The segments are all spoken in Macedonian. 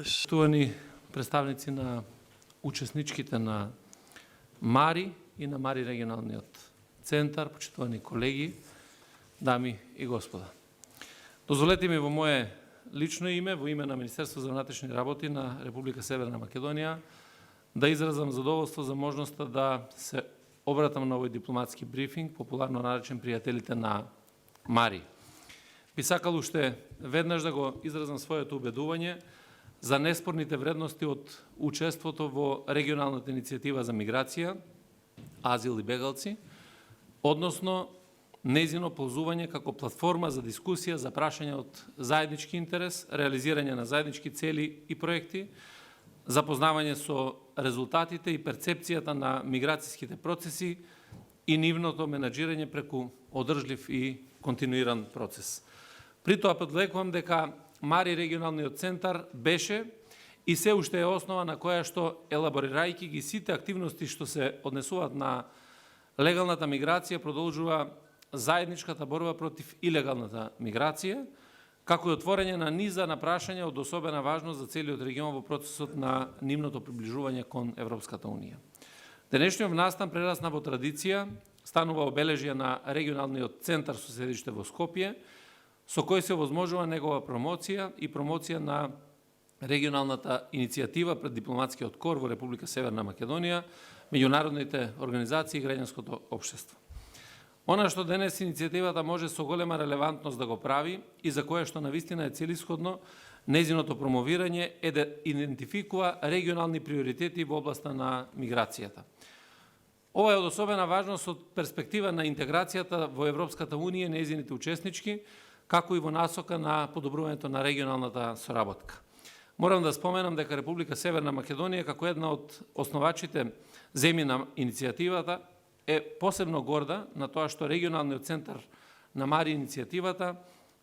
Штувани представници на учесничките на МАРИ и на МАРИ регионалниот центар, почитувани колеги, дами и господа. Дозволете ми во мое лично име, во име на Министерство за внатрешни работи на Република Северна Македонија, да изразам задоволство за можноста да се обратам на овој дипломатски брифинг, популарно наречен пријателите на МАРИ. Би сакал уште веднаш да го изразам своето убедување за неспорните вредности од учеството во регионалната иницијатива за миграција, азил и бегалци, односно нејзино ползување како платформа за дискусија за прашања од заеднички интерес, реализирање на заеднички цели и проекти, запознавање со резултатите и перцепцијата на миграцијските процеси и нивното менаџирање преку одржлив и континуиран процес. При тоа подвлекувам дека МАРИ регионалниот центар беше и се уште е основа на која што, елаборирајќи ги сите активности што се однесуваат на легалната миграција, продолжува заедничката борба против илегалната миграција, како и отворање на низа на прашања од особена важност за целиот регион во процесот на нивното приближување кон Европската унија. Денешниот настан прерасна во традиција, станува обележје на регионалниот центар со седиште во Скопје, со кој се овозможува негова промоција и промоција на регионалната иницијатива пред дипломатскиот кор во Република Северна Македонија, меѓународните организации и граѓанското општество. Она што денес иницијативата може со голема релевантност да го прави и за кое што навистина е целисходно нејзиното промовирање е да идентификува регионални приоритети во областа на миграцијата. Ова е од особена важност од перспектива на интеграцијата во Европската унија и нејзините учеснички, како и во насока на подобрувањето на регионалната соработка. Морам да споменам дека Република Северна Македонија, како една од основачите земји на иницијативата, е посебно горда на тоа што регионалниот центар на МАРИ иницијативата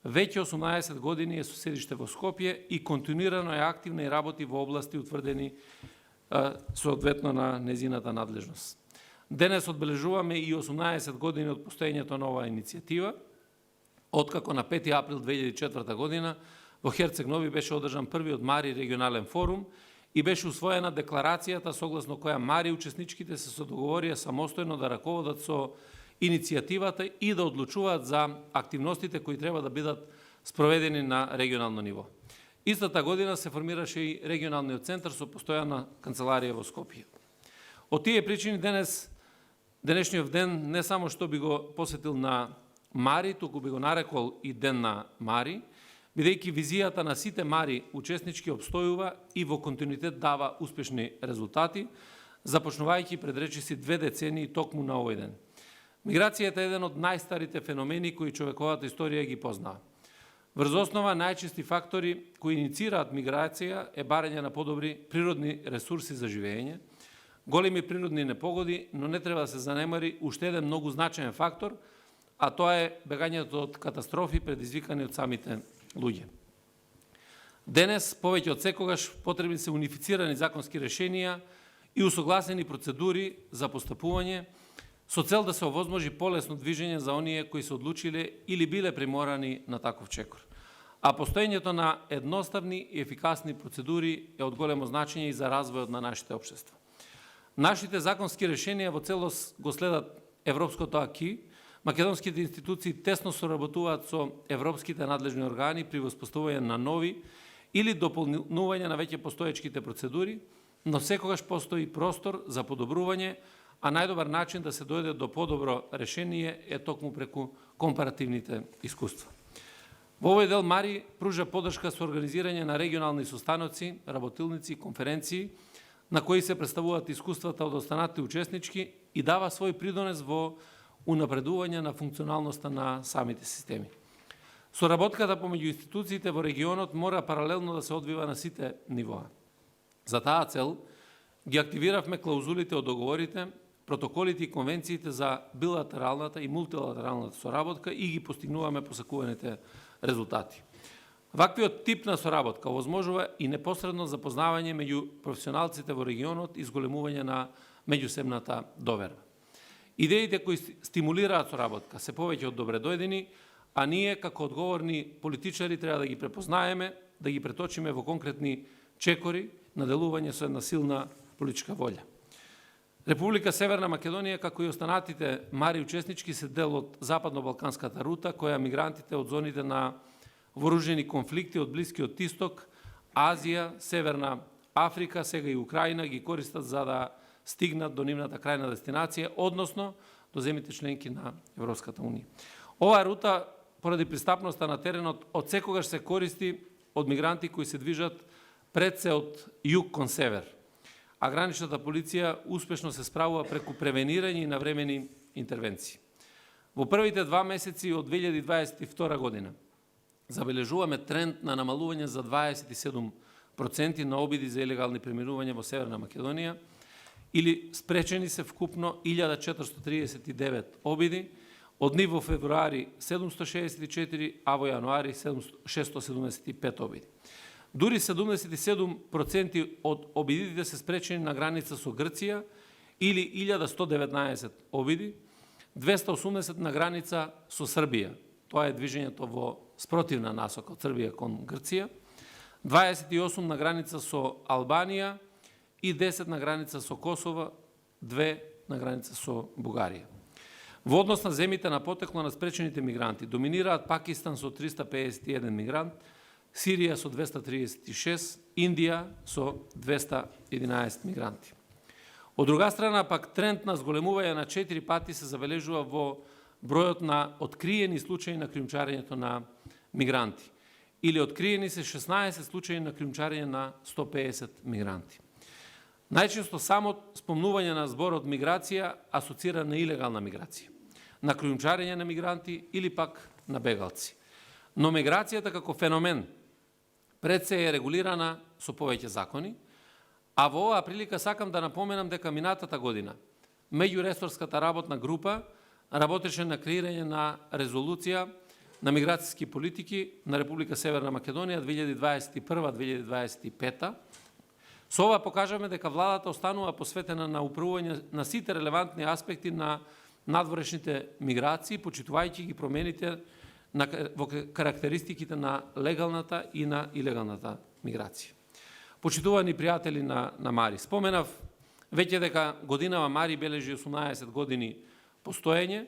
веќе 18 години е со седиште во Скопје и континуирано е активна и работи во области утврдени соодветно на незината надлежност. Денес одбележуваме и 18 години од постоењето на оваа иницијатива, откако на 5 април 2004 година во Херцег Нови беше одржан првиот МАРИ регионален форум и беше усвоена декларацијата согласно која МАРИ учесничките се договорија самостојно да раководат со иницијативата и да одлучуваат за активностите кои треба да бидат спроведени на регионално ниво. Истата година се формираше и регионалниот центар со постојана канцеларија во Скопје. Од тие причини денешниот ден не само што би го посетил на МАРИ, туку би го нарекол и ден на МАРИ, бидејќи визијата на сите МАРИ учеснички обстојува и во континуитет дава успешни резултати, започнувајќи пред речиси 2 децении токму на овој ден. Миграцијата е еден од најстарите феномени кои човековата историја ги познава. Врз основа најчести фактори кои иницираат миграција е барање на подобри природни ресурси за живење, големи природни непогоди, но не треба да се занемари уште еден многу значаен фактор, а тоа е бегањето од катастрофи предизвикани од самите луѓе. Денес, повеќе од секогаш, потребни се унифицирани законски решенија и усогласени процедури за постапување со цел да се овозможи полесно движење за оние кои се одлучиле или биле приморани на таков чекор. А постоењето на едноставни и ефикасни процедури е од големо значење и за развојот на нашите општества. Нашите законски решенија во целост го следат европското аки. Македонските институции тесно соработуваат со европските надлежни органи при воспоставување на нови или дополнување на веќе постоечките процедури, но секогаш постои простор за подобрување, а најдобар начин да се дојде до подобро решение е токму преку компаративните искуства. Во овој дел МАРИ пружа поддршка со организирање на регионални состаноци, работилници и конференции, на кои се представуваат искуствата од останатите учеснички и дава свој придонес во унапредување на функционалноста на самите системи. Соработката помеѓу институциите во регионот мора паралелно да се одвива на сите нивоа. За таа цел ги активиравме клаузулите од договорите, протоколите и конвенциите за билатералната и мултилатералната соработка и ги постигнуваме посакуваните резултати. Ваквиот тип на соработка овозможува и непосредно запознавање меѓу професионалците во регионот и зголемување на меѓусебната доверба. Идеите кои стимулираат соработка се повеќе од добре дојдени, а ние како одговорни политичари треба да ги препознаеме, да ги преточиме во конкретни чекори на делување со една силна политичка волја. Република Северна Македонија, како и останатите мари учеснички, се дел од западно-балканската рута, која мигрантите од зоните на вооружени конфликти од Блискиот Исток, Азија, Северна Африка, сега и Украина ги користат за да стигнат до нивната крајна дестинација, односно до земите членки на Европската Унија. Оваа рута, поради пристапноста на теренот, од секогаш се користи од мигранти кои се движат пред се од југ кон север, а граничната полиција успешно се справува преку превенирање и навремени интервенции. Во првите 2 месеци од 2022 година забележуваме тренд на намалување за 27% на обиди за илегални преминувања во Северна Македонија, или спречени се вкупно 1439 обиди, од ниво февруари 764, а во јануари 675 обиди. Дури 77% од обидите се спречени на граница со Грција, или 1119 обиди, 280 на граница со Србија. Тоа е движењето во спротивна насока од Србија кон Грција, 28 на граница со Албанија и 10 на граница со Косово, 2 на граница со Бугарија. Во однос на земите на потекло на спречените мигранти доминираат Пакистан со 351 мигрант, Сирија со 236, Индија со 211 мигранти. Од друга страна, пак тренд на зголемување на 4 пати се забележува во бројот на откриени случаи на кријумчарењето на мигранти, или откриени се 16 случаи на кријумчарење на 150 мигранти. Најчесто само спомнување на зборот миграција асоцира на илегална миграција, на кријумчарење на мигранти или пак на бегалци. Но миграцијата како феномен пред се е регулирана со повеќе закони, а во оваа прилика сакам да напоменам дека минатата година меѓуресорската работна група работеше на креирање на резолуција на миграцијски политики на Република Северна Македонија 2021-2025. Со ова покажаме дека владата останува посветена на управување на сите релевантни аспекти на надворешните миграции, почитувајќи ги промените во карактеристиките на легалната и на илегалната миграција. Почитувани пријатели на Мари, споменав веќе дека годинава Мари бележи 18 години постоење,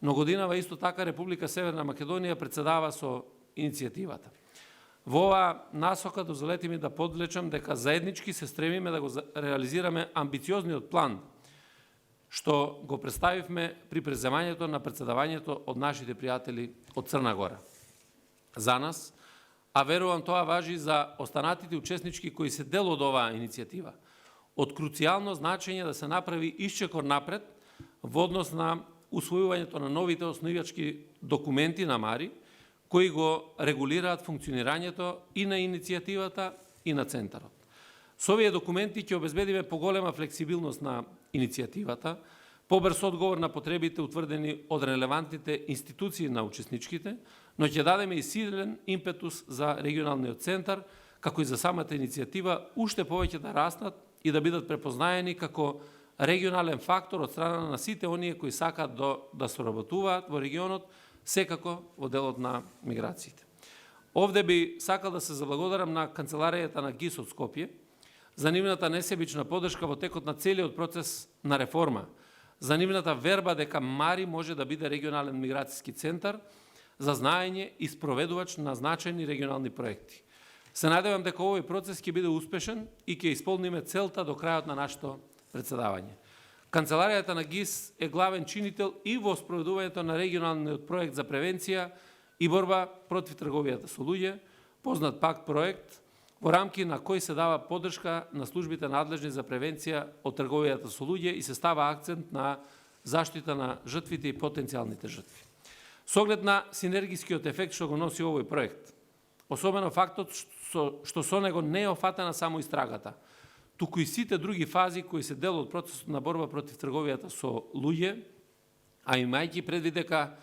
но годинава исто така Република Северна Македонија председава со иницијативата. Во оваа насока дозволете ми да подлечам дека заеднички се стремиме да го реализираме амбициозниот план што го представивме при преземањето на председавањето од нашите пријатели од Црна Гора. За нас, а верувам тоа важи за останатите учеснички кои се дел од оваа иницијатива, од круцијално значење да се направи исчекор напред во однос на усвојувањето на новите основички документи на Мари, кои го регулираат функционирањето и на иницијативата и на центарот. Со овие документи ќе обезбедиме поголема флексибилност на иницијативата, побрз одговор на потребите утврдени од релевантните институции на учесничките, но ќе дадеме и силен импетус за регионалниот центар, како и за самата иницијатива, уште повеќе да растат и да бидат препознаени како регионален фактор од страна на сите оние кои сакаат да соработуваат во регионот, секако во делот на миграциите. Овде би сакал да се заблагодарам на канцеларијата на ГИС од Скопје за нивната несебична поддршка во текот на целиот процес на реформа, за нивната верба дека Мари може да биде регионален миграцијски центар за знаење и спроведувач на значајни регионални проекти. Се надевам дека овој процес ќе биде успешен и ќе исполниме целта до крајот на нашето председавање. Канцеларијата на ГИС е главен чинител и во спроведувањето на регионалниот проект за превенција и борба против трговијата со луѓе, познат пак проект, во рамки на кој се дава поддршка на службите надлежни за превенција од трговијата со луѓе и се става акцент на заштита на жртвите и потенцијалните жртви. Со оглед на синергискиот ефект што го носи овој проект, особено фактот што со него не е офатена само истрагата, туку и сите други фази кои се дел од процесот на борба против трговијата со луѓе, а имајќи предвид дека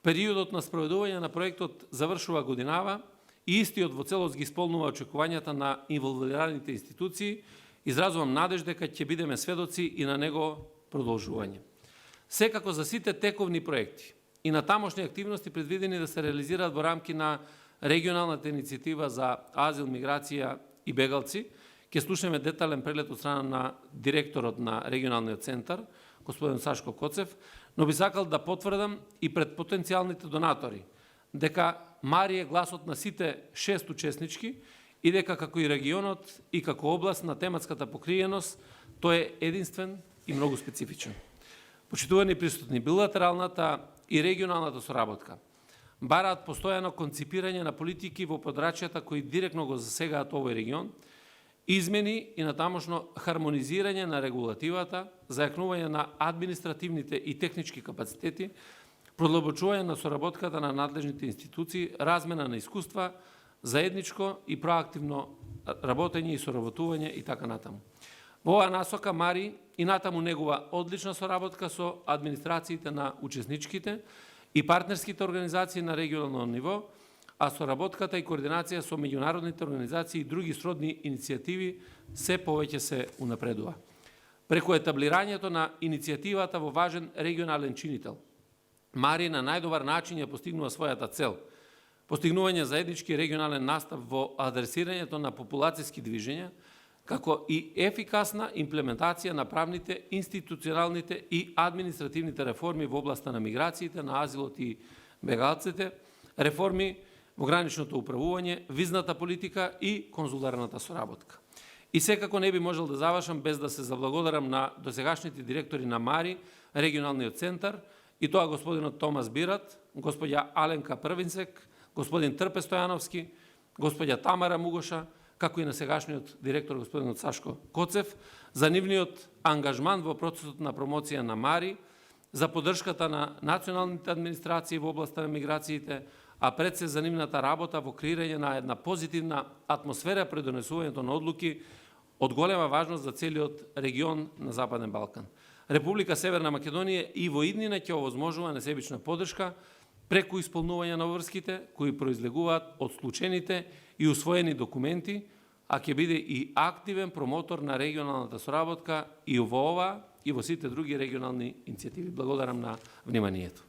периодот на спроведување на проектот завршува годинава и истиот во целост ги исполнува очекувањата на инволвираните институции, изразувам надеж дека ќе бидеме сведоци и на него продолжување. Секако за сите тековни проекти и на тамошни активности предвидени да се реализираат во рамки на регионалната иницијатива за азил, миграција и бегалци, Ке слушаме детален преглед од страна на директорот на регионалниот центар, господин Сашко Коцев, но би сакал да потврдам и пред потенцијалните донатори дека Мари е гласот на сите 6 учеснички и дека како и регионот и како област на тематската покриеност тој е единствен и многу специфичен. Почитувани присутни, билатералната и регионалната соработка бараат постојано конципирање на политики во подрачјата кои директно го засегаат овој регион, измени и натамошно хармонизирање на регулативата, зајакнување на административните и технички капацитети, продлабочување на соработката на надлежните институции, размена на искуства, заедничко и проактивно работење и соработување и така натаму. Во оваа насока Мари и натаму негува одлична соработка со администрациите на учесничките и партнерските организации на регионално ниво, а соработката и координација со меѓународните организации и други сродни иницијативи се повеќе се унапредува. Преку етаблирањето на иницијативата во важен регионален чинител, Мари на најдобар начин ја постигнува својата цел – постигнување заеднички регионален настав во адресирањето на популацијски движења, како и ефикасна имплементација на правните, институционалните и административните реформи во областа на миграциите, на азилот и бегалците, реформи во граничното управување, визната политика и конзуларната соработка. И секако не би можел да завршам без да се заблагодарам на досегашните директори на Мари, регионалниот центар, и тоа господинот Томас Бират, господја Аленка Првинсек, господин Трпе Стојановски, господја Тамара Мугоша, како и на сегашниот директор господинот Сашко Коцев, за нивниот ангажман во процесот на промоција на Мари, за поддршката на националните администрации во областа на миграциите, а пред се за нивната работа во креирање на една позитивна атмосфера пред донесувањето на одлуки од голема важност за целиот регион на Западен Балкан. Република Северна Македонија и во иднина ќе овозможува несебична поддршка преку исполнување на обврските кои произлегуваат од случените и усвоени документи, а ќе биде и активен промотор на регионалната соработка и во ова и во сите други регионални иницијативи. Благодарам на вниманието.